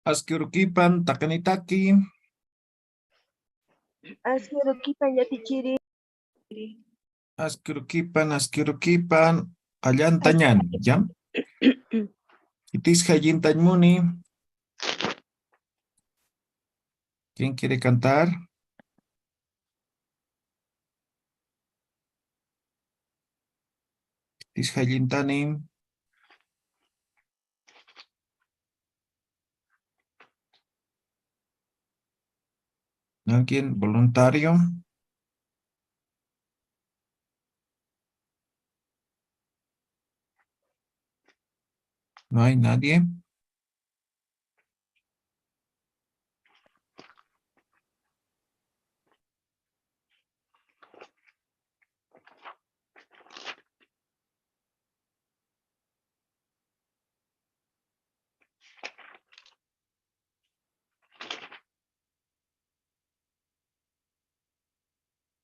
Askirukipan takanitaki. Asquirukipan yatichiri. Asquirukipan allantañan, ¿ya? Itisja yintañmuni. ¿Quién quiere cantar? Itisja yintani. ¿Alguien voluntario? ¿No hay nadie?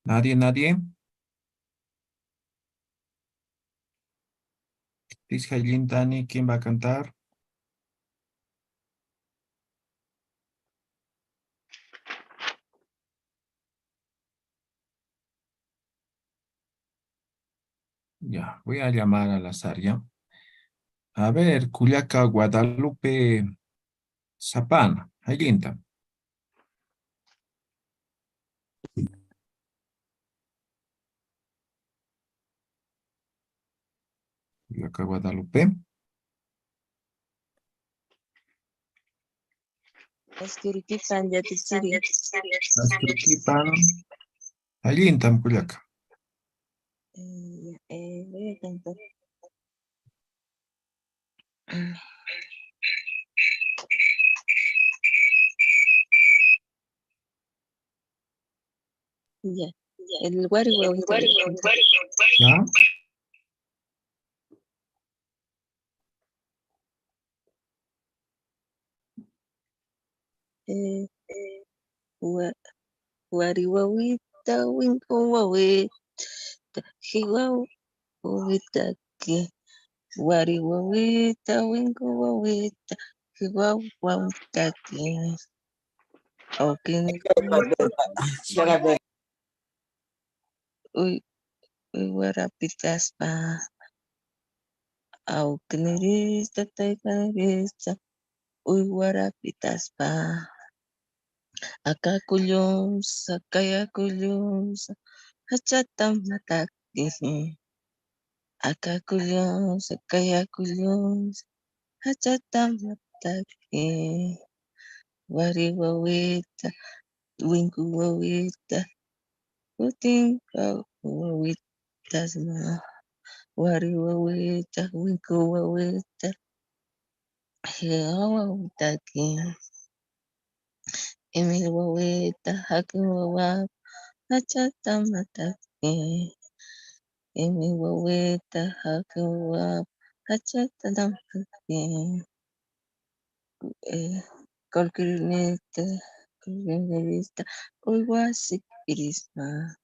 Nadie. Itisja yintani, ¿quién va a cantar? Ya, voy a llamar al azar, ¿ya? A ver, Culiaca, Guadalupe, Zapana, Aylinta. Culiaca, Guadalupe. Asquirukipan yatichiri. Asquirukipan, Aylintam, Culiaca. Voy a cantar. Ya. El wari huevito. ¿Ya? Wari huevita, winko huevita. Hiwa huevita que. Wari huevita, winko huevita. Hiwa huevita que. Okay. Uy, warapitas pa. Aukinirista, taikanirista. Uy, warapitas pa. Akakulyum, sakayakulyum, hachatam mataki. Akakulyum, sakayakulyum, hachatam mataki. Wari wawita, winku wawita, utinka wawita ma. Wari wawita, winku wawita, hiya wawita ki. Emi wawita, hakin wawap, hachatam mataki. Emi wawita hakiwa hachatam haki kolkirinista uywasik irisma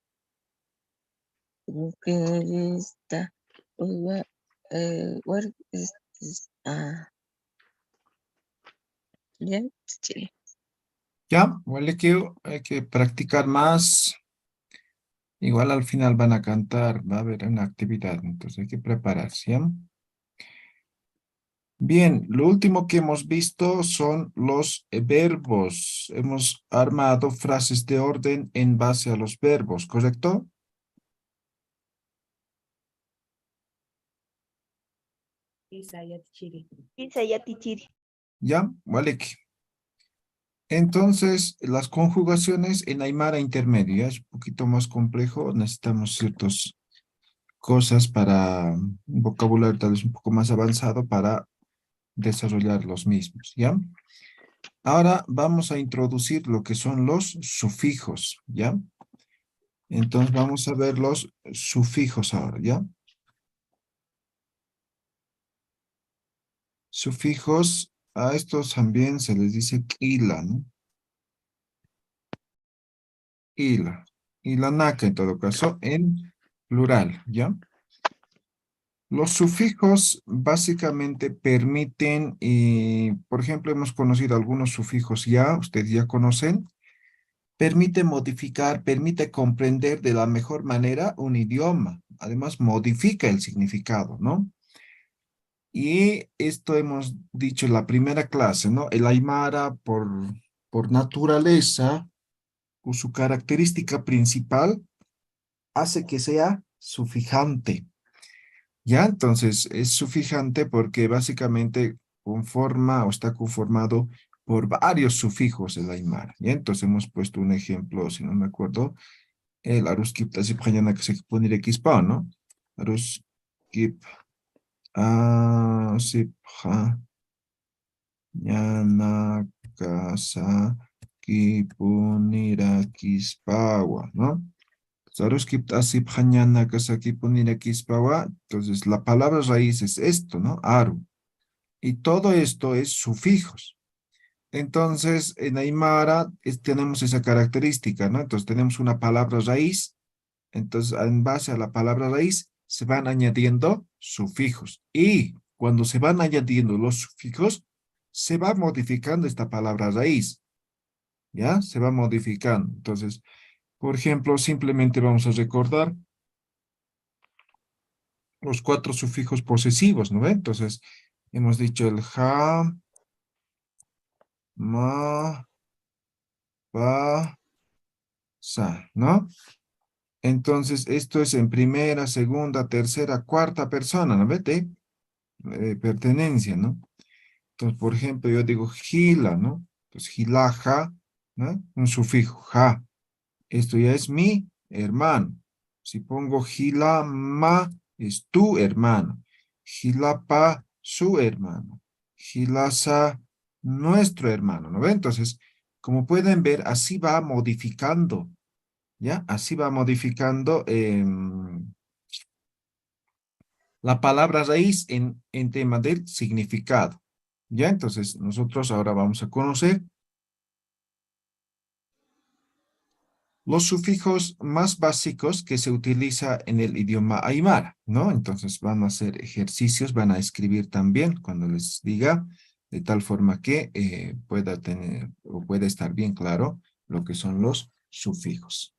kolkirinista uywa war ya sí. Ya, huele que hay que practicar más. Igual al final van a cantar, va a haber una actividad, entonces hay que prepararse, ¿ya? Bien, lo último que hemos visto son los verbos. Hemos armado frases de orden en base a los verbos, ¿correcto? Isayatichiri. ¿Ya? Vale. Entonces, las conjugaciones en aymara intermedio, ya es un poquito más complejo, necesitamos ciertas cosas para un vocabulario tal vez un poco más avanzado para desarrollar los mismos, ¿ya? Ahora vamos a introducir lo que son los sufijos, ¿ya? Entonces vamos a ver los sufijos ahora, ¿ya? Sufijos, a estos también se les dice quila, ¿no? Ila. Y la naca en todo caso en plural, ¿ya? Los sufijos básicamente permiten, por ejemplo, hemos conocido algunos sufijos ya, ustedes ya conocen, permite modificar, permite comprender de la mejor manera un idioma. Además, modifica el significado, ¿no? Y esto hemos dicho en la primera clase, ¿no? El Aymara, por naturaleza, o su característica principal, hace que sea sufijante. ¿Ya? Entonces, es sufijante porque básicamente conforma o está conformado por varios sufijos el Aymara. ¿Ya? Entonces, hemos puesto un ejemplo, si no me acuerdo, el Aruskip Tasipjayana que se pone Xpao, ¿no? Aruskip Asipjayana Kasa Kipunira Kispawa, ¿no? Saruskip Asipjayana Kasa Kipunira Kispawa. Entonces, la palabra raíz es esto, ¿no? Aru. Y todo esto es sufijos. Entonces, en Aymara tenemos esa característica, ¿no? Entonces, tenemos una palabra raíz. Entonces, en base a la palabra raíz, se van añadiendo sufijos. Y cuando se van añadiendo los sufijos, se va modificando esta palabra raíz. ¿Ya? Se va modificando. Entonces, por ejemplo, simplemente vamos a recordar los 4 sufijos posesivos, ¿no ve? Entonces, hemos dicho el ja, ma, pa, sa, ¿no? Entonces, esto es en primera, segunda, tercera, cuarta persona, ¿no ve? De pertenencia, ¿no? Entonces, por ejemplo, yo digo gila, ¿no? Entonces, gilaja, ¿no? Un sufijo, ja. Esto ya es mi hermano. Si pongo gilama, es tu hermano. Gilapa, su hermano. Gilasa, nuestro hermano, ¿no ve? Entonces, como pueden ver, así va modificando, ¿ya? Así va modificando la palabra raíz en tema del significado. ¿Ya? Entonces, nosotros ahora vamos a conocer los sufijos más básicos que se utiliza en el idioma aymara, ¿no? Entonces, van a hacer ejercicios, van a escribir también cuando les diga, de tal forma que pueda tener o pueda estar bien claro lo que son los sufijos.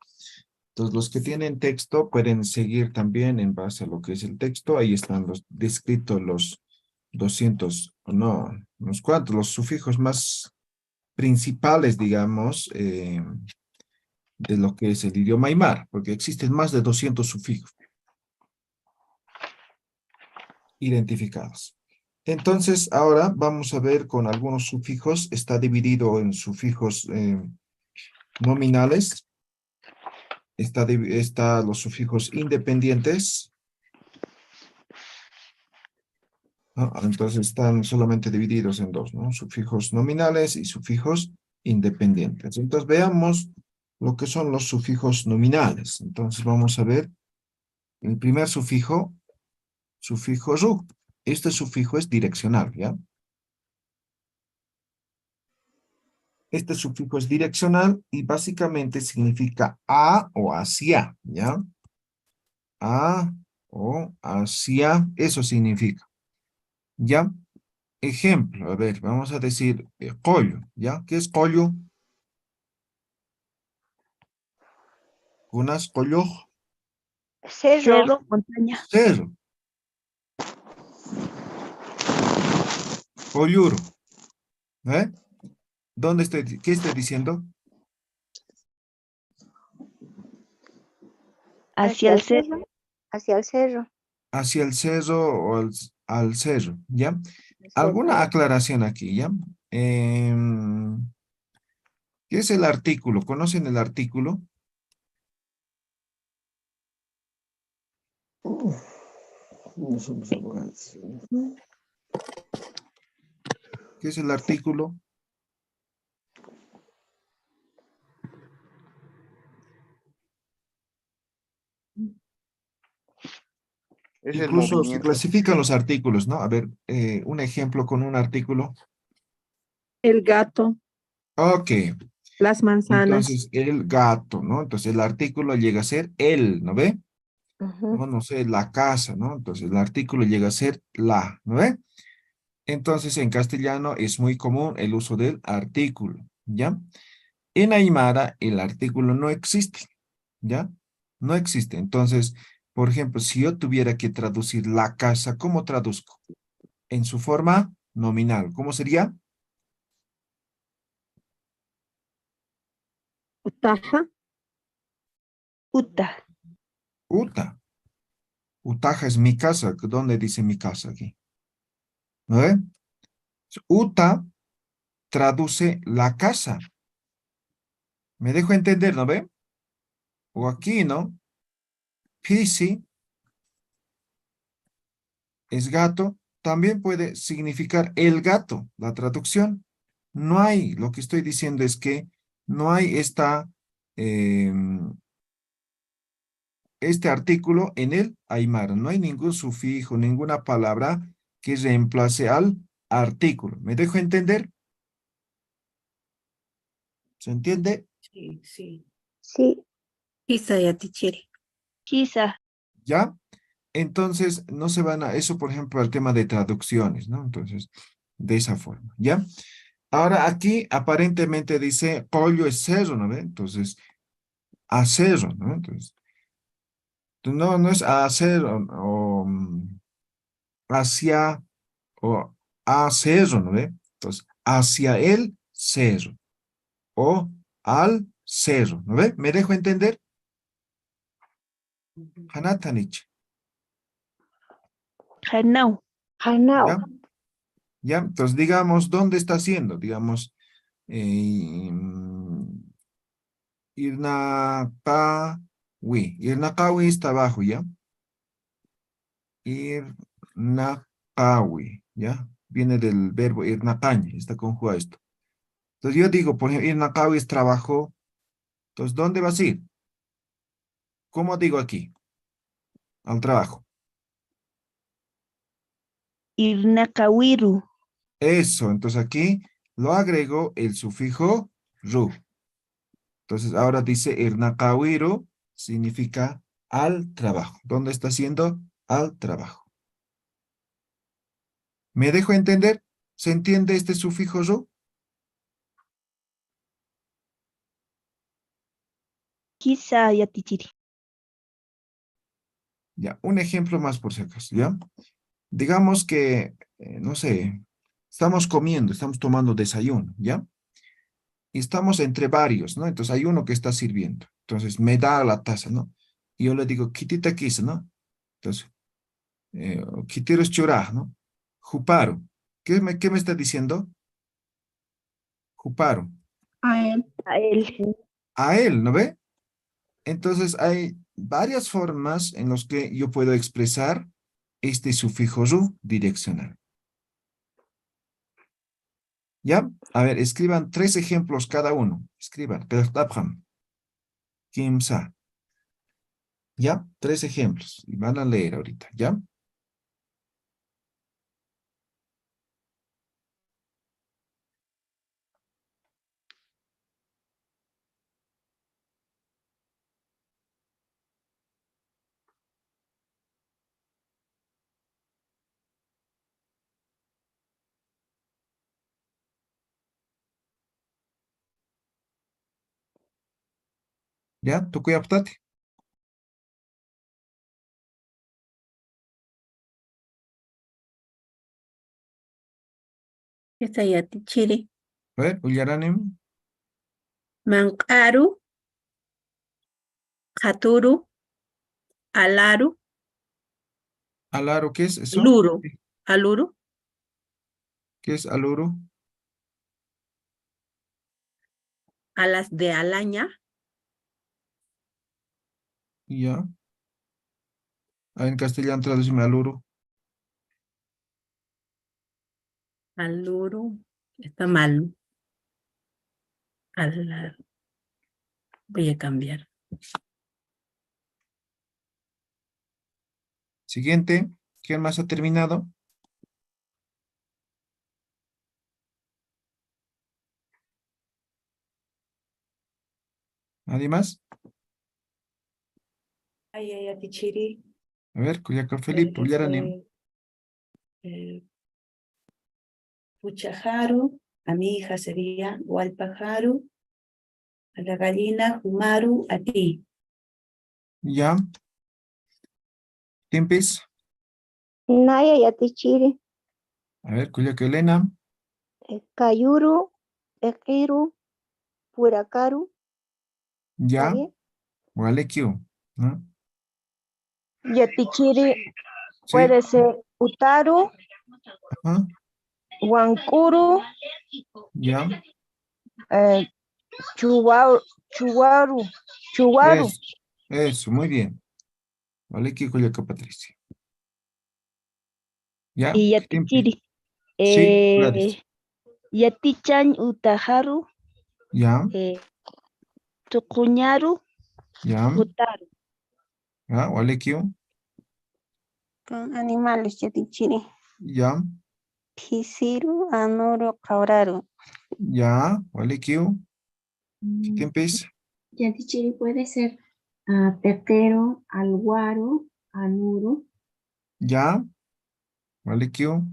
Entonces, los que tienen texto pueden seguir también en base a lo que es el texto. Ahí están los descritos los 200, no, unos cuantos, los sufijos más principales, digamos, de lo que es el idioma aymara, porque existen más de 200 sufijos identificados. Entonces, ahora vamos a ver con algunos sufijos. Está dividido en sufijos nominales. Está los sufijos independientes. Entonces están solamente divididos en dos, ¿no? Sufijos nominales y sufijos independientes. Entonces veamos lo que son los sufijos nominales. Entonces vamos a ver el primer sufijo, sufijo ru. Este sufijo es direccional, ¿ya? Este sufijo es direccional y básicamente significa a o hacia, ¿ya? A o hacia, eso significa, ¿ya? Ejemplo, a ver, vamos a decir collo, ¿ya? ¿Qué es collo? Unas collo, Cerro, montaña. cerro, colluro, ¿eh? ¿Qué estoy diciendo? Hacia el cerro. Hacia el cerro. Hacia el cerro o al cerro, ¿ya? Hacia el ¿Alguna cerro. aclaración aquí, ya? ¿Qué es el artículo? ¿Conocen el artículo? No somos abogados. ¿Qué es el artículo? Es el Incluso se movimiento. clasifican los artículos, ¿no? A ver, un ejemplo con un artículo. El gato, Ok, las manzanas. entonces el gato, ¿no? Entonces el artículo llega a ser el, ¿no ve? no, no sé, la casa, ¿no? Entonces el artículo llega a ser la, ¿no ve? Entonces en castellano es muy común el uso del artículo, ¿ya? En Aymara el artículo no existe, ¿ya? No existe. Entonces, por ejemplo, si yo tuviera que traducir la casa, ¿cómo traduzco? En su forma nominal, ¿cómo sería? Utaja. Uta. Uta. Utaja es mi casa. ¿Dónde dice mi casa aquí? ¿No ve? Uta traduce la casa. ¿Me dejo entender, no ve? O aquí, ¿no? Pisi es gato. También puede significar el gato, la traducción. No hay, lo que estoy diciendo es que no hay este artículo en el Aymara. No hay ningún sufijo, ninguna palabra que reemplace al artículo. ¿Me dejo entender? ¿Se entiende? Sí, sí. Sí, Isa ya tichiri. Quizá. ¿Ya? Entonces, no se van a, eso por ejemplo, al tema de traducciones, ¿no? Entonces, de esa forma, ¿ya? Ahora aquí aparentemente dice pollo es cerro, ¿no ve? Entonces, a cerro, ¿no? Entonces, no, no es a hacer hacia o a cerro, ¿no ve? Entonces, hacia el cerro o al cerro, ¿no ve? ¿Me dejo entender? Hanatanich, Hanau. Hanao. ¿ya? ¿Ya? Entonces, digamos, ¿dónde está haciendo? Digamos, eh, Irnaqawi. Irnaqawi está abajo, ¿ya? Irnaqawi, ¿ya? Viene del verbo irnaqaña, está conjugado esto. Entonces yo digo, por ejemplo, Irnaqawi es trabajo. Entonces, ¿dónde vas a ir? ¿Cómo digo aquí? Al trabajo. Irnakawiru. Eso, entonces aquí lo agrego el sufijo ru. Entonces ahora dice Irnaqawiru significa al trabajo. ¿Dónde está haciendo? Al trabajo. ¿Me dejo entender? ¿Se entiende este sufijo ru? Quizá ya tichiri. Ya, un ejemplo más por si acaso, ¿ya? Digamos que, no sé, estamos comiendo, estamos tomando desayuno, ¿ya? Y estamos entre varios, ¿no? Entonces hay uno que está sirviendo. Entonces me da la taza, ¿no? Y yo le digo, kitita kisa, ¿no? Entonces, kitiros churah, ¿no? Juparo. Qué me está diciendo? Juparo. A él. A él. A él, ¿no ve? Entonces hay varias formas en las que yo puedo expresar este sufijo ru direccional. ¿Ya? A ver, escriban 3 ejemplos cada uno. Escriban. Peltabham, Kimsa. ¿Ya? 3 ejemplos. Y van a leer ahorita. ¿Ya? ¿Ya? ¿Tú qué aptate? Isa ya tichiri. A ver, Ullaranim. Mankaru. Katuru. Alaru. Alaro, ¿qué es eso? Luru. Aluru. ¿Qué es aluro? Alas de alaña. Ya. Ah, en castellano traducime aluro. Aluru. Está mal. Alar. Voy a cambiar. Siguiente. ¿Quién más ha terminado? ¿Nadie más? Ayaya tichiri. A ver, Cuyaca Felipe, Ullaranim. Puchajaru, a mi hija sería Walpajaru, a la gallina Humaru, a ti. Ya. Timpis. Naya yatichiri. A ver, Cuyaca Elena. Kayuru, Ekiru, Purakaru. ¿Está Ya. bien? Walekiu. ¿No? Yatichiri Sí. puede ser Utaru, Ajá. Huancuru, Ya. Chuwaru, Chuwaru. Eso, muy bien. Walekiu Cuyaca Patricia. Ya. Y Timpis. Yatichiri. Sí, Gladys. Yatichan Utaharu, Ya. Tucuñaru, Ya. Utaru. Ya. Walekiu. Con animales, yatichiri. Ya. Pisiru, anuru, kauraru. Ya. Walekiu. Timpis. Yatichiri puede ser tequero, alguaro, anuro. Ya. Walekiu.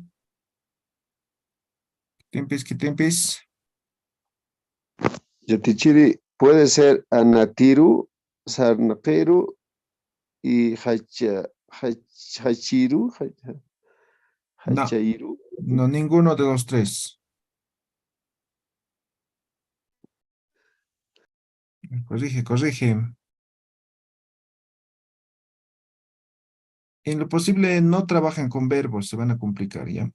Timpis. Yatichiri puede ser Anatiru, Sarnaqueru y Hachiru, No. Hachairu. No, ninguno de los tres. Corrige. En lo posible no trabajen con verbos, se van a complicar, ¿ya?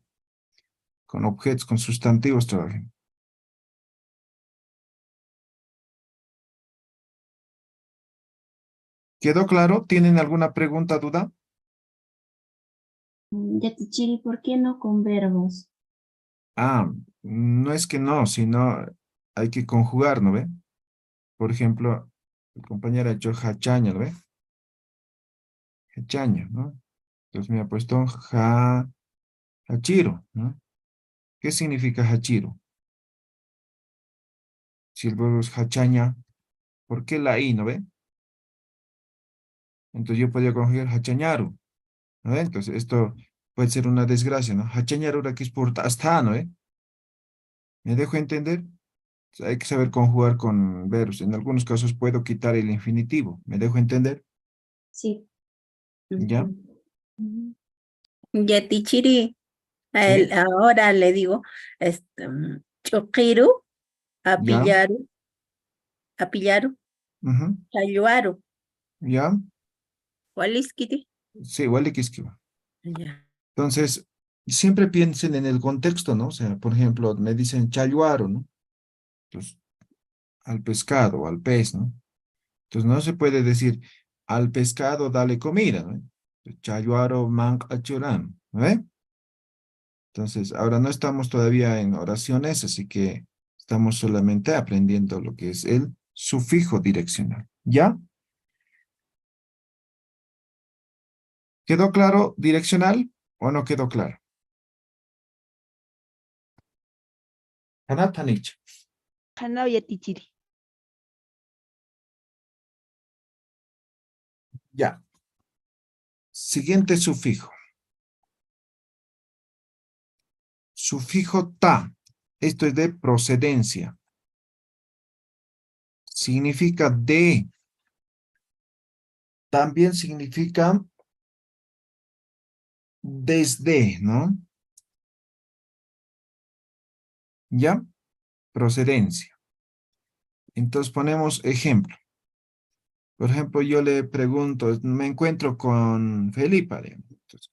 Con objetos, con sustantivos trabajen. ¿Quedó claro? ¿Tienen alguna pregunta, duda? Yatichiri, ¿por qué no con verbos? Ah, no es que no, sino hay que conjugar, ¿no ve? Por ejemplo, el compañero ha hecho hachaña, ¿lo ve? Hachaña, ¿no? Entonces me ha puesto hachiro, ¿no? ¿Qué significa hachiro? Si el verbo es hachaña, ¿por qué la I, no ve? Entonces yo podría conjugar hachañaru, ¿no ve? Entonces esto puede ser una desgracia, ¿no? Hachañaru aquí es por hasta, ¿no ve? ¿Me dejo entender? O sea, hay que saber conjugar con verbos. En algunos casos puedo quitar el infinitivo. ¿Me dejo entender? Sí. ¿Ya? Yatichiri. ¿Sí? Ahora le digo, choquiru, ¿Ya? apillaru, Ujú. chayuaru, ¿Ya? waliskiti. Sí, igual que esquiva. Ya. Entonces, siempre piensen en el contexto, ¿no? O sea, por ejemplo, me dicen chayuaro, ¿no? Entonces, al pescado, al pez, ¿no? Entonces, no se puede decir al pescado dale comida, ¿no? Chayuaro man achuran, ¿no ve? Entonces, ahora no estamos todavía en oraciones, así que estamos solamente aprendiendo lo que es el sufijo direccional. ¿Ya? ¿Quedó claro direccional o no quedó claro? Hanatanich. Hanao Yatichiri. Ya. Siguiente sufijo. Sufijo ta. Esto es de procedencia. Significa de. También significa desde, ¿no? ¿Ya? Procedencia. Entonces ponemos ejemplo. Por ejemplo, yo le pregunto, me encuentro con Felipa, digamos. Entonces,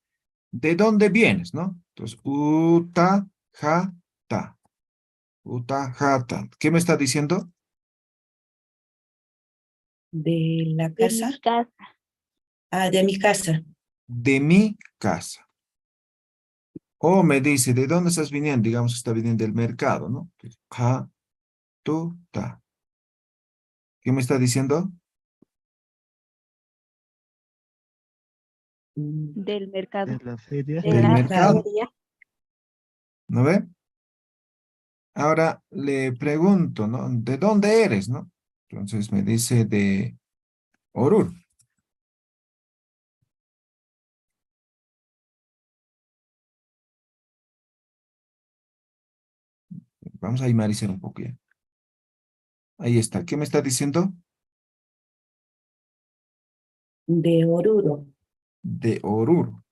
¿de dónde vienes, no? Entonces, uta, ja, ta. Uta, ja, ta. ¿Qué me está diciendo? De la De mi casa. casa. De mi casa. De mi casa. O me dice, ¿de dónde estás viniendo? Digamos que está viniendo del mercado, ¿no? Ja, tu, ta. ¿Qué me está diciendo? Del mercado. De la feria. De Del la mercado. feria. ¿No ve? Ahora le pregunto, ¿no? ¿De dónde eres, no? Entonces me dice de Oruro. vamos a aymarizar un poco ya. Ahí está. ¿Qué me está diciendo? De Oruro. De Oruro.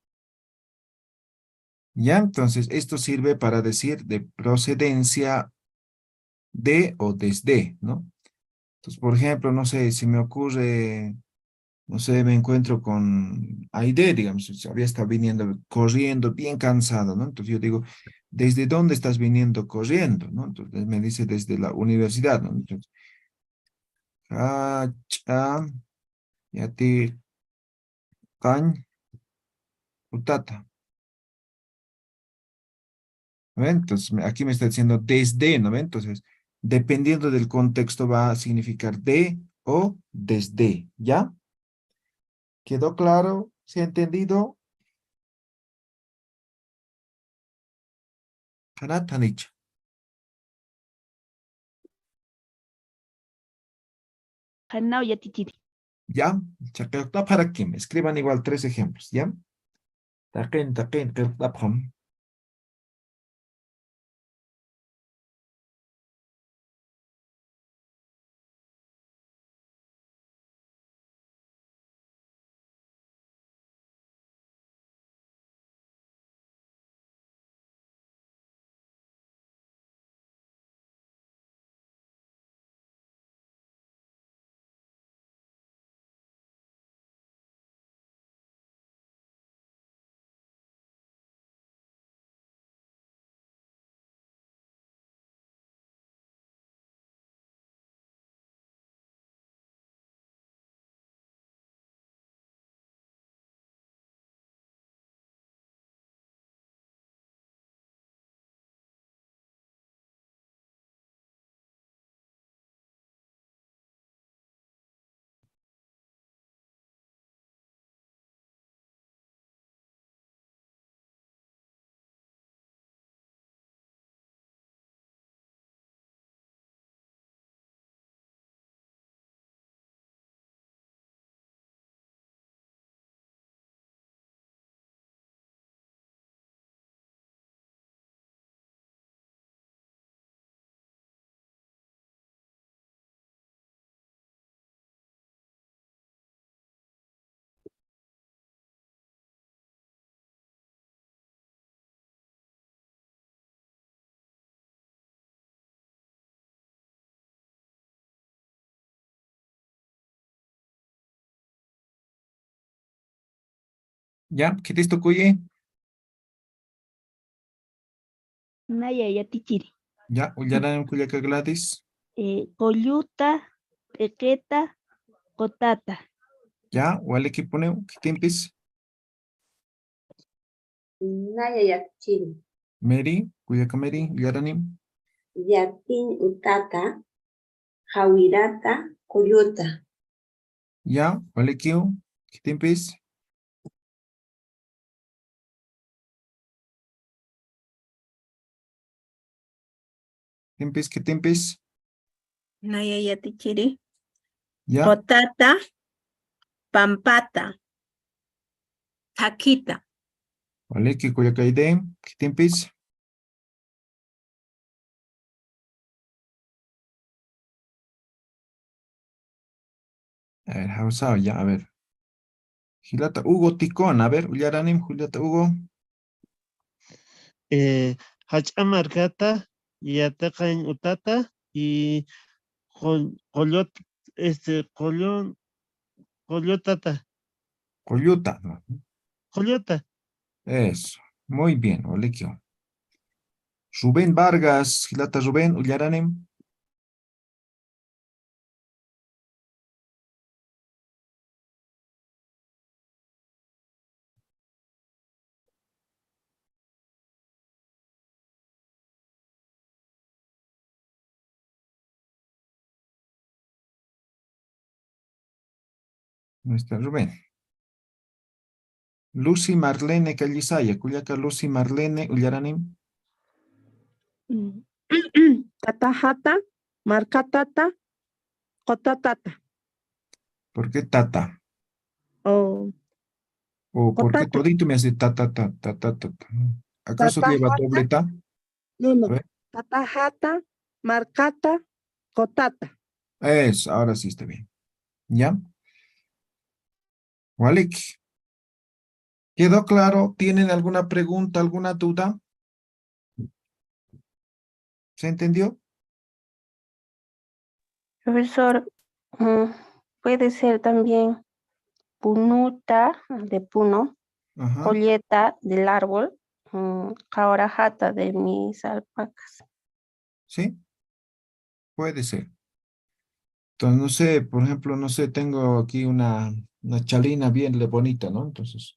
Ya, entonces esto sirve para decir de procedencia de o desde, ¿no? Entonces, por ejemplo, no sé, si me ocurre, no sé, me encuentro con Aide, digamos, había estado viniendo corriendo, bien cansado, ¿no? Entonces yo digo, ¿desde dónde estás viniendo corriendo? ¿No? Entonces me dice desde la universidad, ¿no? Entonces, yati, can, utata. ¿No ven? Entonces, aquí me está diciendo desde, ¿no ven? Entonces, dependiendo del contexto va a significar de o desde, ¿ya? ¿Quedó claro? ¿Se ha entendido? Kanatanich. Hanao yatichiri. ¿Ya? Chakakta para qué? Escriban igual 3 ejemplos, ¿ya? Taqin, taqin, qirtapham. ¿Ya? ¿Qué te cuye? Naya yatichiri. ¿Ya? ¿Ullaran kuyaka Gladys? Kolluta, pequeta, kotata. ¿Ya? ¿Wale que pone? ¿Qué tiempis? Naya yatichiri. Mary, kuyaka Mary, ullaranim. Yatin utata, hawirata, kuyuta. ¿Ya? ¿Wale que? ¿Qué tiempis? ¿Tiempis? ¿Qué tiempis? Naya yatichiri. ¿Ya? Potata, pampata, taquita. ¿Vale? ¿Qué kuyaka ide? ¿Qué tiempis? A ver, Hausa, ya, a ver. Gilata, Hugo Ticón, a ver, ullaranim, Juliata, Hugo. Hachamarkata, Yatakan Utata y Coyot, Coyotata, Coyuta, ¿no? Coyota. Eso, muy bien, Olequio. Rubén Vargas, Gilata Rubén, ullaranim. ¿Dónde está Rubén? Lucy Marlene Callisaya, Cuyaca Lucy Marlene, ullaranim. Tatahata, markatata, kotatata. ¿Por qué tata? O ¿O por qué kotata. todito me hace ta, ta, ta, ta, ta, ta, ta? ¿Acaso lleva Tatahata. doble ta? No, A no. ver. Tatahata, marcata, cotata. Ahora sí está bien. ¿Ya? Walik. ¿Quedó claro? ¿Tienen alguna pregunta, alguna duda? ¿Se entendió? Profesor, puede ser también punuta de puno, Ajá. colleta del árbol, caorajata de mis alpacas. ¿Sí? Puede ser. Entonces, no sé, por ejemplo, no sé, tengo aquí una chalina bien bonita, ¿no? Entonces,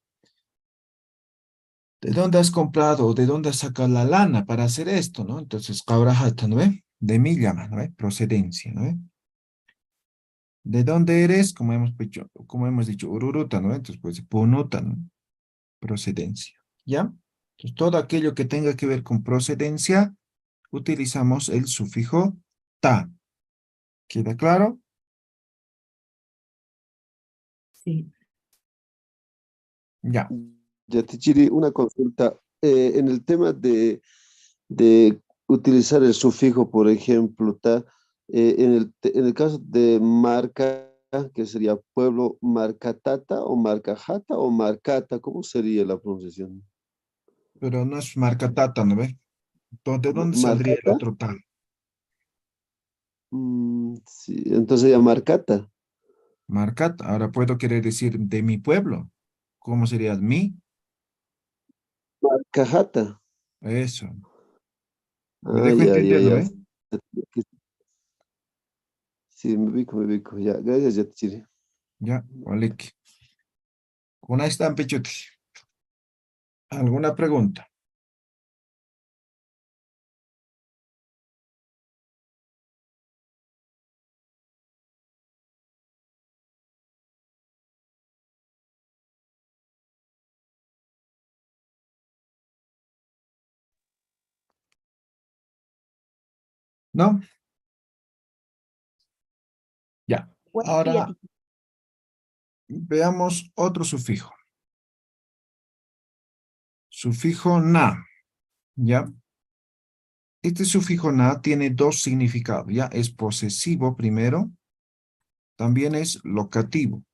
¿de dónde has comprado o de dónde has sacado la lana para hacer esto, no? Entonces, cabrajata, ¿no ve? De mi llama, ¿no ve? Procedencia, ¿no ve? ¿De dónde eres? Como hemos dicho, ururuta, ¿no ve? Entonces, pues, punuta, ¿no? Procedencia, ¿ya? Entonces, todo aquello que tenga que ver con procedencia, utilizamos el sufijo ta. ¿Queda claro? Sí. Ya. Yatichiri, una consulta. En el tema de utilizar el sufijo, por ejemplo, en el caso de marca, que sería pueblo, marcatata o marcajata o marcata, ¿cómo sería la pronunciación? Pero no es marca tata, ¿no ve? ¿De dónde saldría el ¿Marcata? otro ta? Sí, entonces ya marcata. Marcat, ahora puedo querer decir de mi pueblo. ¿Cómo sería mi? Marcajata. Eso. Me Ah, dejo ya, ya, entender, ¿no ya. ve? Sí, me ubico, me ubico. Ya, gracias, Yatichiri. Ya, Walik. Con esta pechote. ¿Alguna pregunta? ¿No? Ya. Bueno, sí, ya, Ahora teacher. veamos otro sufijo. Sufijo na. ¿Ya? Este sufijo na tiene dos significados. Ya es posesivo primero. También es locativo.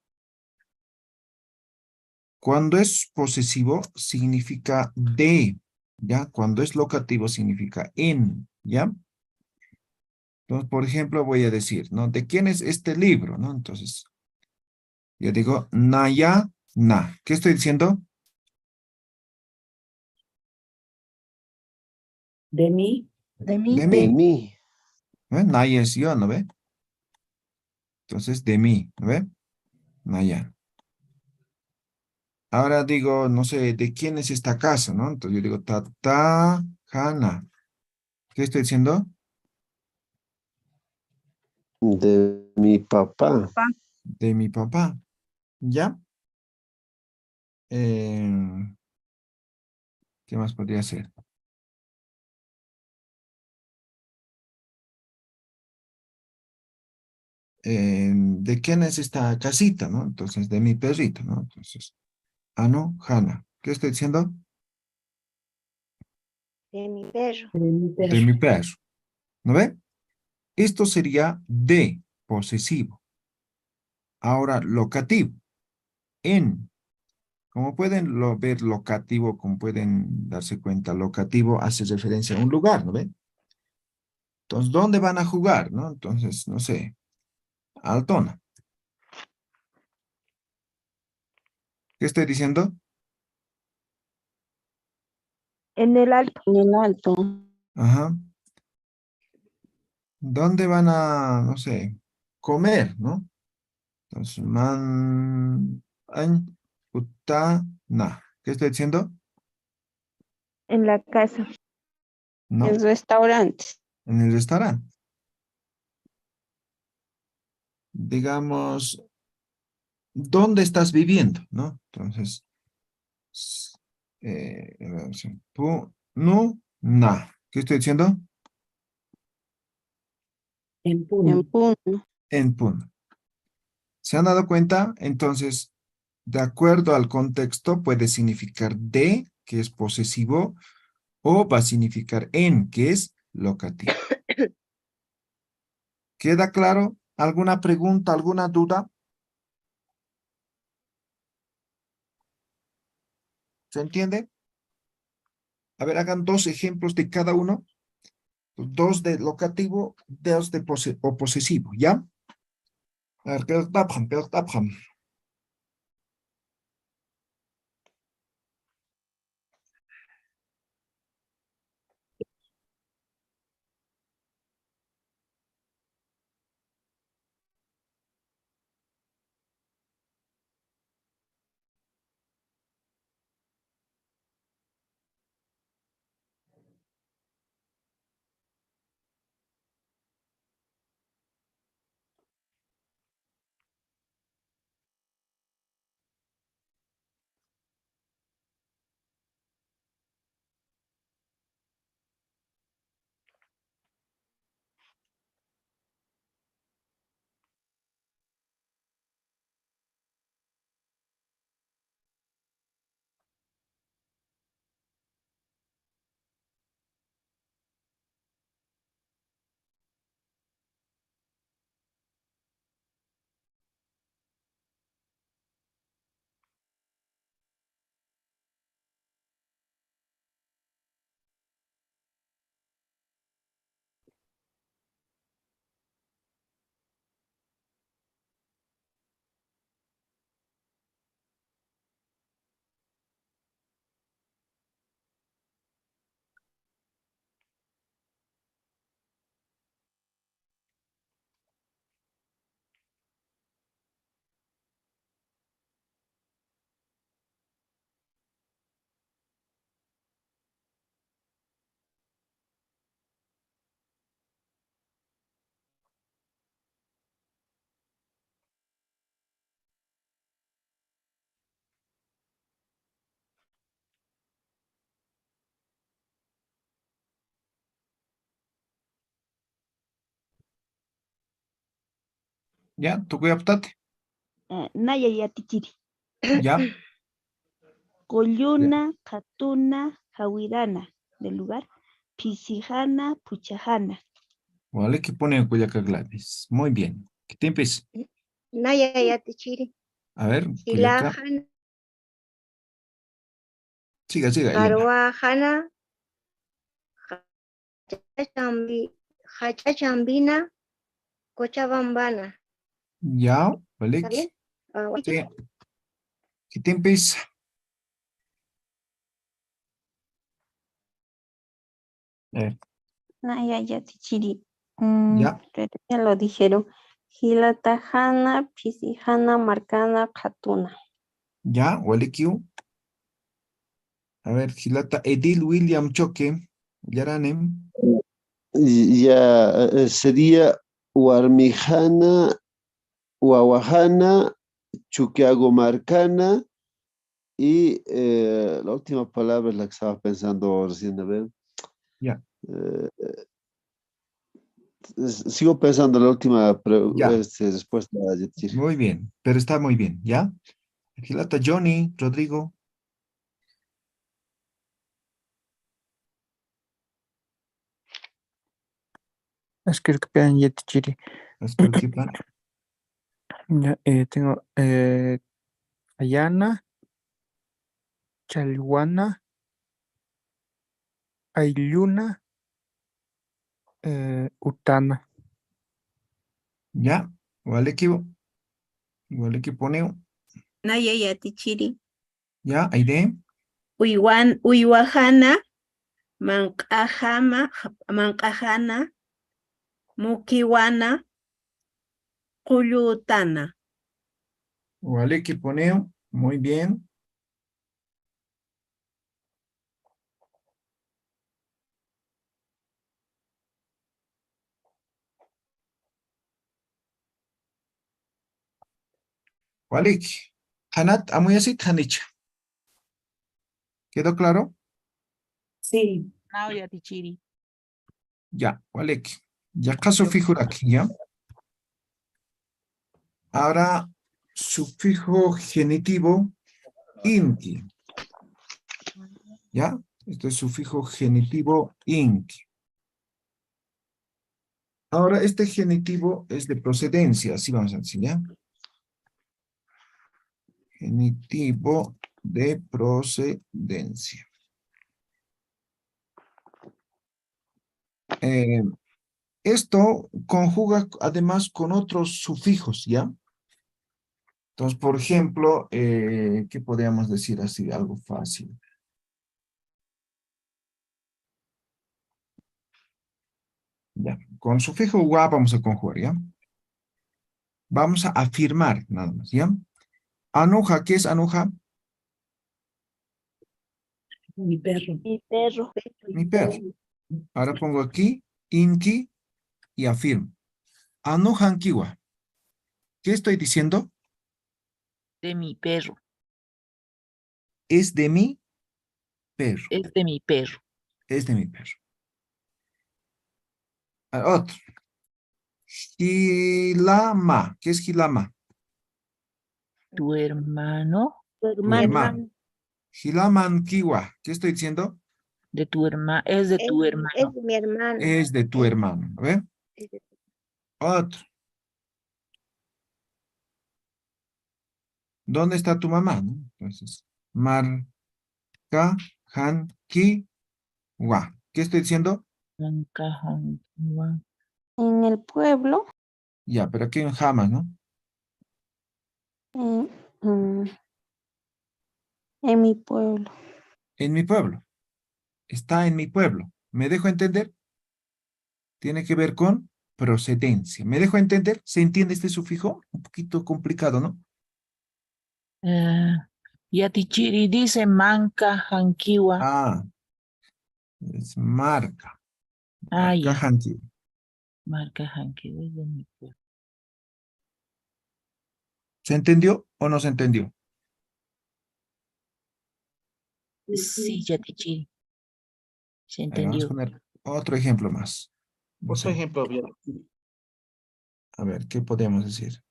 Cuando es posesivo significa de, ¿ya? Cuando es locativo significa en, ¿ya? Entonces, por ejemplo, voy a decir, ¿no? ¿De quién es este libro, no? Entonces, yo digo, naya, na. ¿Qué estoy diciendo? De mí, De De mí, De mí. mí. ¿Ve? Naya es yo, ¿no ve? Entonces, de mí, ¿no ve? Naya. Ahora digo, no sé, ¿de quién es esta casa, no? Entonces yo digo, tata, hana. ¿Qué estoy diciendo? De mi mi papá. papá. De mi papá, ¿ya? Eh, ¿Qué más podría ser? ¿De quién es esta casita, no? Entonces, de mi perrito, ¿no? Entonces, no, Hannah. ¿Qué estoy diciendo? De mi perro. de mi De perro. mi perro, ¿no ve? Esto sería de posesivo. Ahora, locativo, en. Como pueden ver locativo, como pueden darse cuenta, locativo hace referencia a un lugar, ¿no ve? Entonces, ¿dónde van a jugar, no? Entonces, no sé, Altona. ¿Qué estoy diciendo? En el alto. En el alto. Ajá. ¿Dónde van a, no sé, comer, no? Entonces, na. ¿Qué estoy diciendo? En la casa. No, En restaurantes. en el restaurante. Digamos, ¿dónde estás viviendo? ¿No? Entonces, no, na. ¿Qué estoy diciendo? En En Puno. Puno. En Puno. ¿Se han dado cuenta? Entonces, de acuerdo al contexto, puede significar de, que es posesivo, o va a significar en, que es locativo. ¿Queda claro? ¿Alguna pregunta, alguna duda? ¿Se entiende? A ver, hagan 2 ejemplos de cada uno. 2 de locativo, 2 de o posesivo, ¿ya? A ver, ¿qué ¿Ya? ¿Tú qué optaste? Naya yatichiri. ¿Ya? Kolluna, katuna, hawirana. Del lugar. Pisijana, puchajana. Vale, que pone Culiacán. Muy bien. ¿Qué te empieza? Naya yatichiri. A ver, Culiacán. Hilahan, Siga, Elena. Caruajana, Hachachambina, Cochabambana. ¿Ya? Vale. ¿Está bien? Bueno. Sí. ¿Qué te empieza? A ver, Naya yatichiri. ¿ya? Pero ya lo dijeron. Hilatajana, Pisijana, Marcana, Katuna. ¿Ya? Vale, Q. A ver, Gilata, Edil William Choque, Yaranem. Ya sería Warmijana, Wawajana, Chuquiagomarcana y la última palabra es la que estaba pensando recién, a ver. Ya. Eh, sigo pensando la última Ya. respuesta, Yetzir. Muy bien, pero está muy bien, ¿ya? Gilata, Johnny, Rodrigo. Asquerquepan Yetichiri. Ascolquipan. Ya, tengo Ayana, Chalhuana, Ayluna, Utana. ¿Ya? Vale, Q. Vale, que pone. Naya yatichiri. ¿Ya? Aide. Uywajana, Mankajana, Mukiwana, Kuyutana. Vale, que pone. Muy bien. Vale. Hanat, Amuyasit, Hanich. ¿Quedó claro? Sí. Naya tichiri. Ya, vale. Ya caso fijo aquí, ¿ya? Ahora, sufijo genitivo, inti. ¿Ya? Esto es sufijo genitivo, inti. Ahora, este genitivo es de procedencia, así vamos a decir, ¿ya? Genitivo de procedencia. Esto conjuga además con otros sufijos, ¿ya? Entonces, por ejemplo, ¿qué podríamos decir así? Algo fácil. Ya, con sufijo wa vamos a conjugar, ¿ya? Vamos a afirmar nada más, ¿ya? Anuja, ¿qué es anuja? Mi perro. Mi perro. Mi perro. Ahora pongo aquí, inki, y afirmo. Anujankiwa. ¿Qué estoy diciendo? De mi perro, Es de mi perro. es de mi perro. Es de mi perro. Otro. Hilama. ¿Qué es hilama? Tu hermano, Tu Tu hermano. Hilamankiwa. ¿Qué estoy diciendo? de tu hermano, es de tu hermano. Es mi hermano. Es de tu hermano. ¿A ver? Otro. ¿Dónde está tu mamá? ¿No? Entonces, marca, han, ki, wa. ¿Qué estoy diciendo? Ancajankiwa. En el pueblo. Ya, pero aquí en Hamas, ¿no? En, mm, en mi pueblo. En mi pueblo. Está en mi pueblo. ¿Me dejo entender? Tiene que ver con procedencia. ¿Me dejo entender? ¿Se entiende este sufijo? Un poquito complicado, ¿no? Yatichiri dice Mancajankiwa. Ah, es marca. Ah, ya. Marca, han, ki. Mancajankiwa es de mi pueblo. ¿Se entendió o no se entendió? Sí, Yatichiri. Se Ahí vamos a entendió. poner otro ejemplo más. No Otro sé. ejemplo, bien. A ver, ¿qué podemos decir?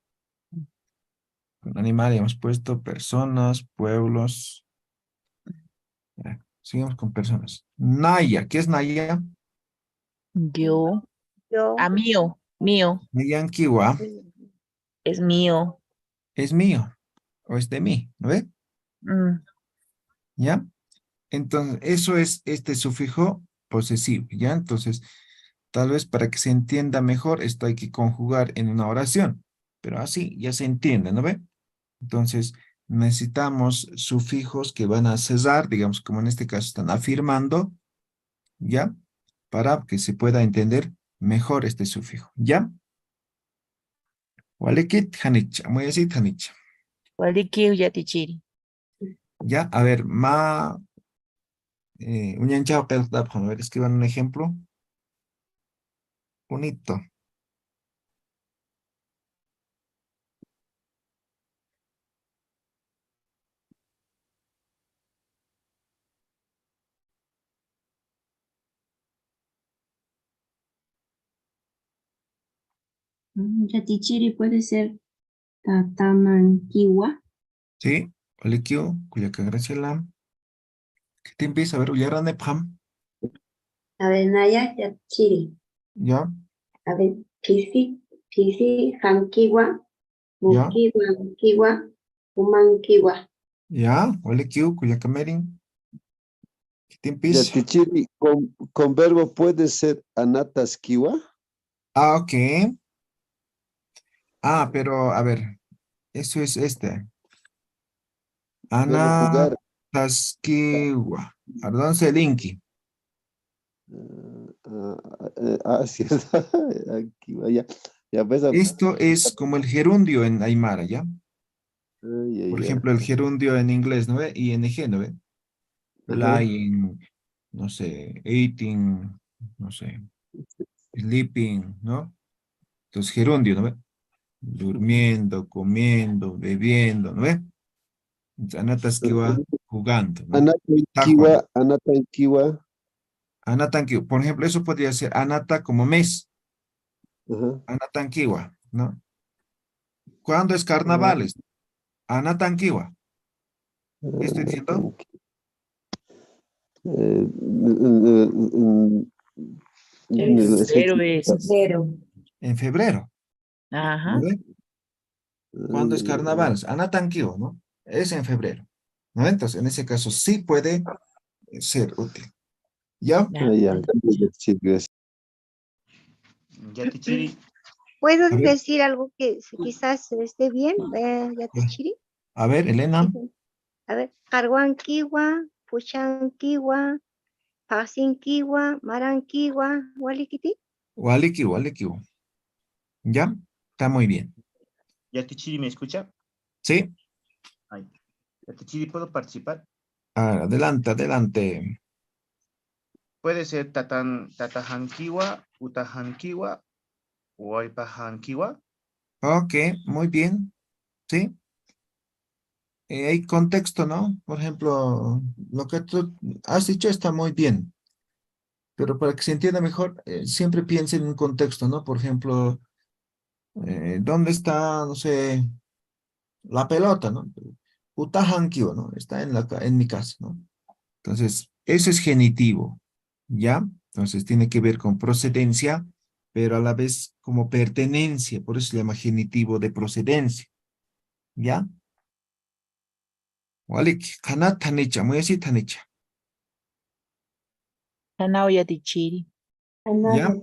Con animal hemos puesto personas, pueblos. Ya, sigamos con personas. Naya, ¿qué es Naya? Yo, Yo. mío, mío, Nayankiwa es mío. es mío o es de mí, ¿no ve? Mm, ¿Ya? Entonces, eso es este sufijo posesivo, ¿ya? Entonces, tal vez para que se entienda mejor, esto hay que conjugar en una oración, pero así ya se entiende, ¿no ve? Entonces, necesitamos sufijos que van a cesar, digamos, como en este caso están afirmando, ¿ya? Para que se pueda entender mejor este sufijo, ¿ya? Walekit hanicha, muy así hanicha. Walikiu Yatichiri. ¿Ya? A ver, unyanchao peltap, a ver, escriban un ejemplo. Bonito. Yatichiri puede ser Tatamanquiwa. ¿Sí? Walekio, Cuyaca Graciela. ¿Qué te empieza? A ver, Uyarane Pam. Avenaya Yatichiri. ¿Ya? A ver, Pisi Hankiwa. ¿Ya? Mukiwa, Umankiwa. ¿Ya? Walekio, Cuyaca Merin. ¿Qué te empieza? Yatichiri, con verbo puede ser anataskiwa. Ah, ok. Ah, pero, a ver, eso es este. Verbo Ana jugar. Taskiwa. ¿Dónde se linki? Cierto. Aquí vaya. Ya ves. Esto es como el gerundio en Aymara, ¿ya? Por ejemplo, el gerundio en inglés, ¿no ve? ING, ¿no ve? Lying, no sé, eating, no sé, sleeping, ¿no? Entonces, gerundio, ¿no ve? Durmiendo, comiendo, bebiendo, ¿no ve? Entonces, Anatasquiwa jugando, ¿no? Está jugando. Anatankiwa. Anatankiwa. Por ejemplo, eso podría ser Anata como mes. Anatankiwa, ¿no? ¿Cuándo es carnavales? Anatankiwa. ¿Qué estoy diciendo? Cero es. Cero. En febrero. Ajá. ¿Vale? ¿Cuándo es carnaval? Anatanquio, ¿no? Es en febrero. ¿No? Entonces, en ese caso sí puede ser útil. ¿Ya? Ya. Sí, gracias. Yatichiri. ¿Puedo A ver, decir algo que quizás esté bien? Yatichiri. a ver, Elena. A ver, Carhuanquiwa, Puchanquiwa, Pasinquiwa, Maranquiwa, Walikiti. Waliki. ¿Ya? Está muy bien. Yatichiri, ¿me escucha? Sí. Ay. Yatichiri, ¿puedo participar? Adelante. Puede ser tatajankiwa, utajankiwa, huaypajankiwa. Ok, muy bien. Sí. Hay contexto, ¿no? Por ejemplo, lo que tú has dicho está muy bien, pero para que se entienda mejor, siempre piensa en un contexto, ¿no? Por ejemplo, ¿dónde está, no sé, la pelota, ¿no? Utahankyo, ¿no? Está en mi casa, ¿no? Entonces, eso es genitivo, ¿ya? Entonces, tiene que ver con procedencia, pero a la vez como pertenencia, por eso se llama genitivo de procedencia, ¿ya? Walik, kanat tanicha, muy así tanicha. Tanao Yatichiri. ¿Ya?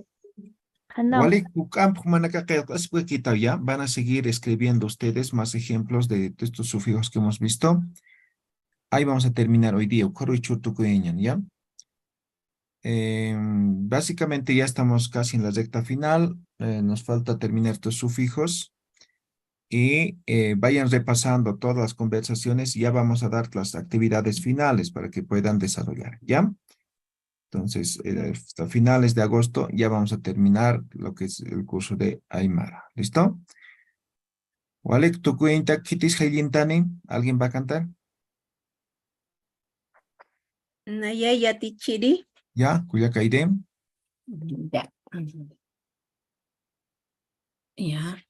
Hanao. Walik, kukamp, manakakayas, pues, quitado, ¿ya? Van a seguir escribiendo ustedes más ejemplos de estos sufijos que hemos visto. Ahí vamos a terminar hoy día. ¿Ya? Básicamente ya estamos casi en la recta final. Nos falta terminar estos sufijos. Y vayan repasando todas las conversaciones y ya vamos a dar las actividades finales para que puedan desarrollar, ¿ya? Entonces, hasta finales de agosto ya vamos a terminar lo que es el curso de Aymara. ¿Listo? Walek, tu cuenta, Kitis Haylintani, ¿alguien va a cantar? Naya Yatichiri. ¿Ya? Cuyacaidem. Ya. Ya.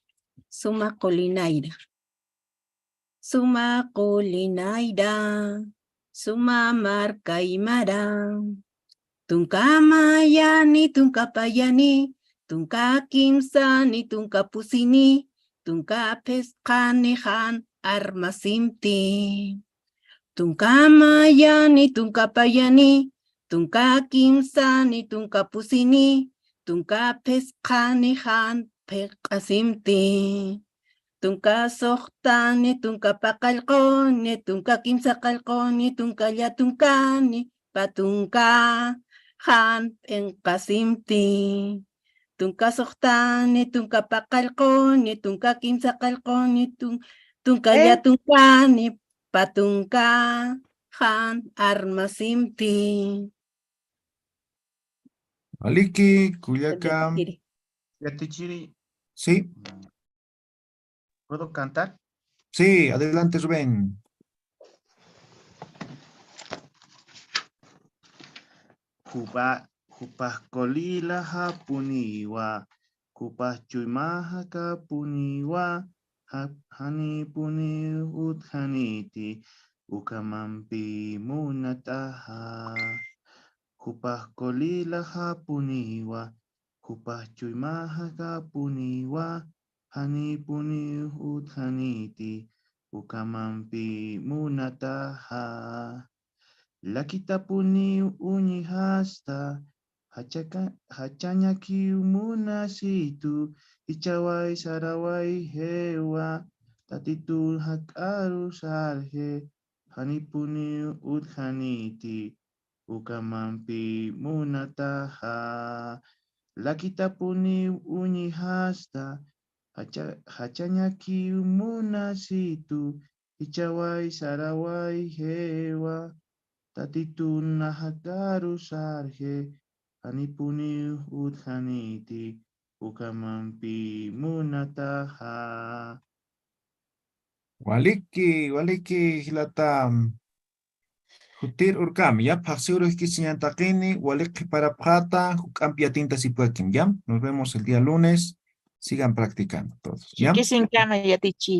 Suma Colinaira. Suma Colinaira. Suma Marcaimara. Tunka Mayani, Tunka Payani. Tunka Kimsani, Tunka Pusini. Tunka Pescani Han Armasimti. Tunka Mayani, Tunka Payani. Tunka Kimsani, Tunka Pusini. Tunka Pescani Han Peqasimti. Tunka Sohtani, Tunka Paqalqoni, Tunka Kimsa Qalqoni, Tunka Yatunkani, Patunka Han Penqasimti. Tunka Sohtani, Tunka Paqalqoni, Tunka Kimsa Qalqoni, Tunka Yatunkani, Patunka Han Armasimti. Aliki, Cuyaca. Yatichiri. Yatichiri, Sí, ¿puedo cantar? sí, adelante, Rubén. Kupah kolila hapuniwa. Kupah chuymaha kapuniwa. Hani puni uthaniti. Ukamampi munataha. Kupah kolila hapuniwa. Kupah chuymaha kapuniwa. Hani puni uthaniti. Ukamampi munataha. Lakita puni uni hasta, hachanya kiumuna situ, ichawai sarawai hewa, tatitul hakaru sarhe, hanipuni udhaniti, ukamampi munataha. Lakita puni uni hasta, hachanya kiumuna situ, ichawai sarawai hewa, tatitun nahagaru sarhe, hanipuni udhaniti, ukamampi munataha. Waliki, hilata. Hutir urkam, ya, paxiuro takini, waliki para pata, hukampia tinta sipuakim, ya. Nos vemos el día lunes. Sigan practicando todos, ¿ya? Chiquisincana Yatichiri.